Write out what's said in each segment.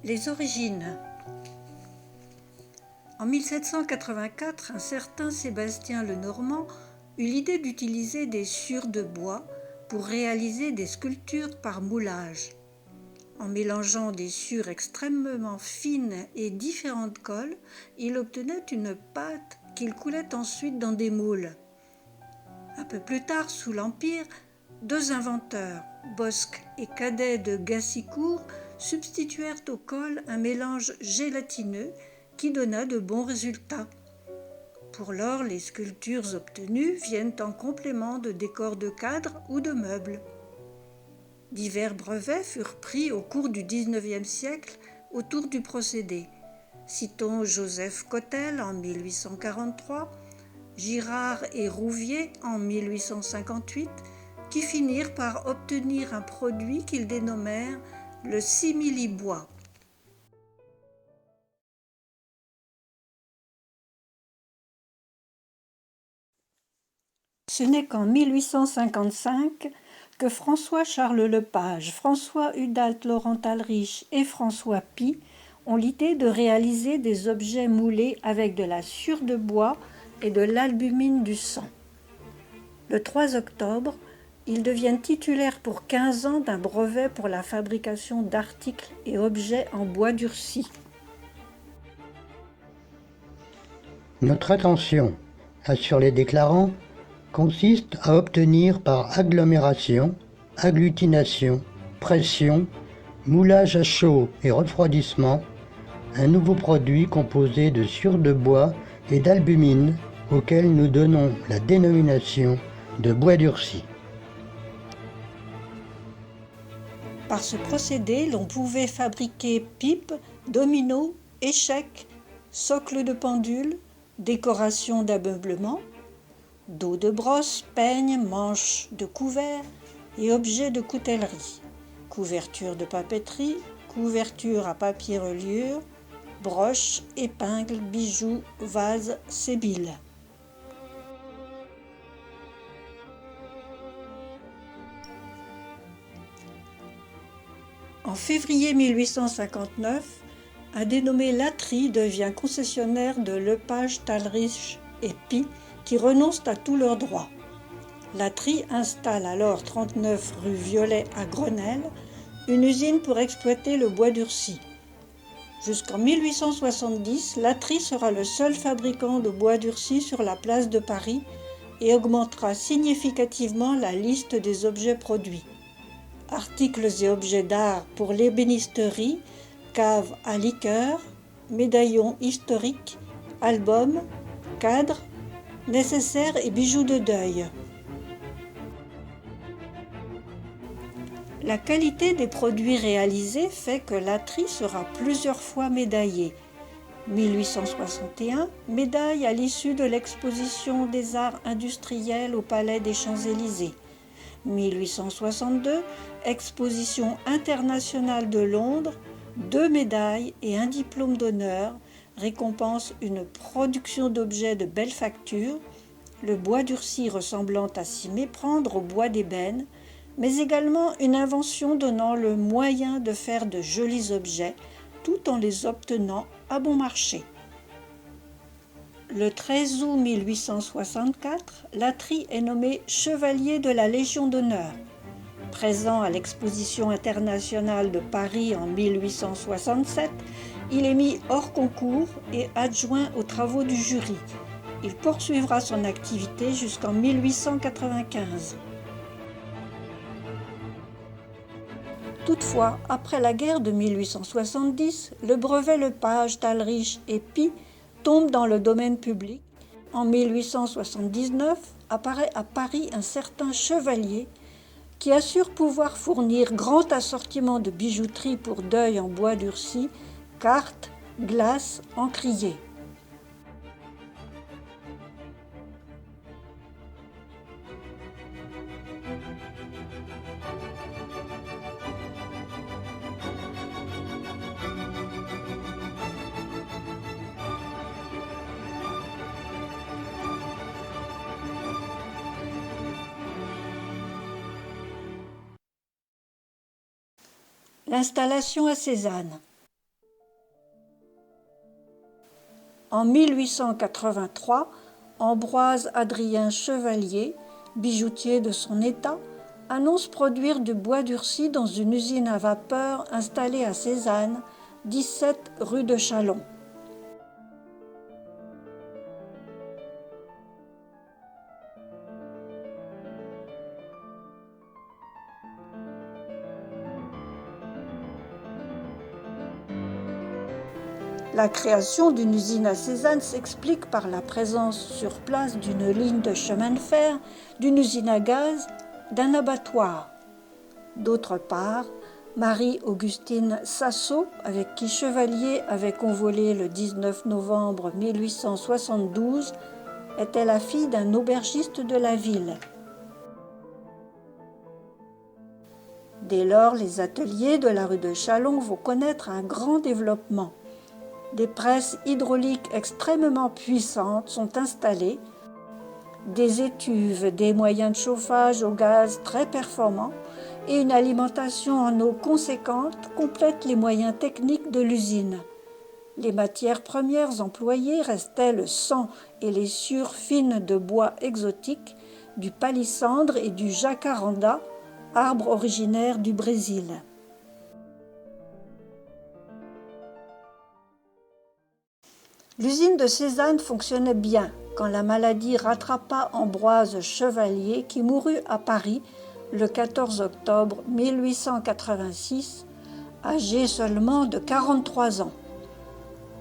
Les origines. En 1784, un certain Sébastien Lenormand eut l'idée d'utiliser des sciures de bois pour réaliser des sculptures par moulage. En mélangeant des sciures extrêmement fines et différentes colles, il obtenait une pâte qu'il coulait ensuite dans des moules. Un peu plus tard, sous l'Empire, deux inventeurs, Bosc et Cadet de Gassicourt, substituèrent au colle un mélange gélatineux qui donna de bons résultats. Pour lors, les sculptures obtenues viennent en complément de décors de cadres ou de meubles. Divers brevets furent pris au cours du XIXe siècle autour du procédé. Citons Joseph Cottel en 1843, Girard et Rouvier en 1858, qui finirent par obtenir un produit qu'ils dénommèrent le simili-bois. Ce n'est qu'en 1855 que François-Charles Lepage, François Hudalt Laurent-Alrich et François Pie ont l'idée de réaliser des objets moulés avec de la sciure de bois et de l'albumine du sang. Le 3 octobre, ils deviennent titulaires pour 15 ans d'un brevet pour la fabrication d'articles et objets en bois durci. Notre attention, assure les déclarants, consiste à obtenir par agglomération, agglutination, pression, moulage à chaud et refroidissement un nouveau produit composé de sciure de bois et d'albumine auquel nous donnons la dénomination de bois durci. Par ce procédé, l'on pouvait fabriquer pipes, dominos, échecs, socles de pendule, décorations d'ameublement, dos de brosse, peignes, manches de couverts et objets de coutellerie, couverture de papeterie, couverture à papier reliure, broches, épingles, bijoux, vases, sébiles. En février 1859, un dénommé Latry devient concessionnaire de Lepage, Talrich et Pie qui renoncent à tous leurs droits. Latry installe alors 39 rue Violet à Grenelle une usine pour exploiter le bois durci. Jusqu'en 1870, Latry sera le seul fabricant de bois durci sur la place de Paris et augmentera significativement la liste des objets produits. Articles et objets d'art pour l'ébénisterie, caves à liqueurs, médaillons historiques, albums, cadres, nécessaires et bijoux de deuil. La qualité des produits réalisés fait que Latry sera plusieurs fois médaillé. 1861, médaille à l'issue de l'exposition des arts industriels au Palais des Champs-Élysées. 1862, exposition internationale de Londres, 2 médailles et un diplôme d'honneur récompense une production d'objets de belle facture, le bois durci ressemblant à s'y méprendre au bois d'ébène, mais également une invention donnant le moyen de faire de jolis objets tout en les obtenant à bon marché. Le 13 août 1864, Latry est nommé chevalier de la Légion d'honneur. Présent à l'exposition internationale de Paris en 1867, il est mis hors concours et adjoint aux travaux du jury. Il poursuivra son activité jusqu'en 1895. Toutefois, après la guerre de 1870, le brevet Lepage, Talrich et Pie tombe dans le domaine public. En 1879, apparaît à Paris un certain chevalier qui assure pouvoir fournir grand assortiment de bijouterie pour deuil en bois durci, cartes, glaces, encriers. L'installation à Cézanne. En 1883, Ambroise Adrien Chevalier, bijoutier de son état, annonce produire du bois durci dans une usine à vapeur installée à Cézanne, 17 rue de Châlons. La création d'une usine à Cézanne s'explique par la présence sur place d'une ligne de chemin de fer, d'une usine à gaz, d'un abattoir. D'autre part, Marie-Augustine Sassot, avec qui Chevalier avait convolé le 19 novembre 1872, était la fille d'un aubergiste de la ville. Dès lors, les ateliers de la rue de Châlons vont connaître un grand développement. Des presses hydrauliques extrêmement puissantes sont installées, des étuves, des moyens de chauffage au gaz très performants et une alimentation en eau conséquente complètent les moyens techniques de l'usine. Les matières premières employées restaient le sang et les sciures fines de bois exotiques, du palissandre et du jacaranda, arbre originaire du Brésil. L'usine de Cézanne fonctionnait bien quand la maladie rattrapa Ambroise Chevalier qui mourut à Paris le 14 octobre 1886, âgé seulement de 43 ans.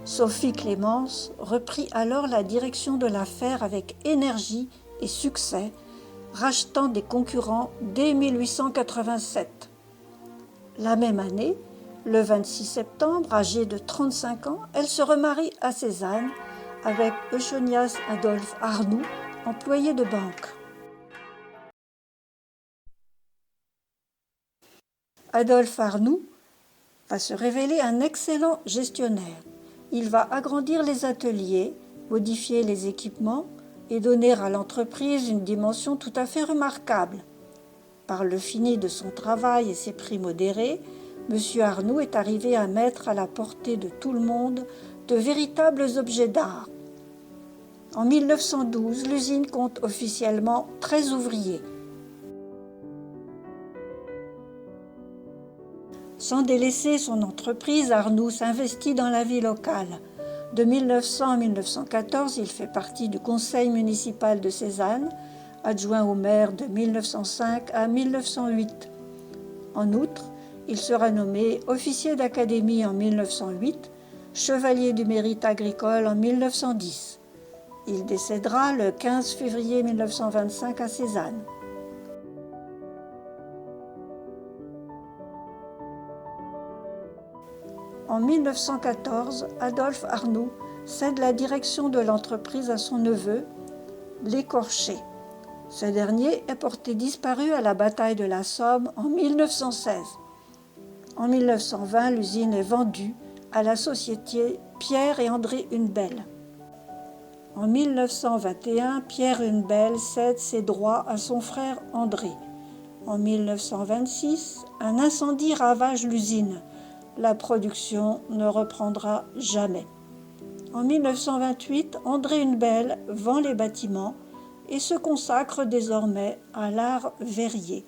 Sophie Clémence reprit alors la direction de l'affaire avec énergie et succès, rachetant des concurrents dès 1887. La même année, le 26 septembre, âgée de 35 ans, elle se remarie à Cézanne avec Eugenias Adolphe Arnoux, employé de banque. Adolphe Arnoux va se révéler un excellent gestionnaire. Il va agrandir les ateliers, modifier les équipements et donner à l'entreprise une dimension tout à fait remarquable. Par le fini de son travail et ses prix modérés, M. Arnoux est arrivé à mettre à la portée de tout le monde de véritables objets d'art. En 1912, l'usine compte officiellement 13 ouvriers. Sans délaisser son entreprise, Arnoux s'investit dans la vie locale. De 1900 à 1914, il fait partie du conseil municipal de Cézanne, adjoint au maire de 1905 à 1908. En outre, il sera nommé officier d'académie en 1908, chevalier du mérite agricole en 1910. Il décédera le 15 février 1925 à Cézanne. En 1914, Adolphe Arnoux cède la direction de l'entreprise à son neveu, L'Écorché. Ce dernier est porté disparu à la bataille de la Somme en 1916. En 1920, l'usine est vendue à la société Pierre et André Hunebelle. En 1921, Pierre Hunebelle cède ses droits à son frère André. En 1926, un incendie ravage l'usine. La production ne reprendra jamais. En 1928, André Hunebelle vend les bâtiments et se consacre désormais à l'art verrier.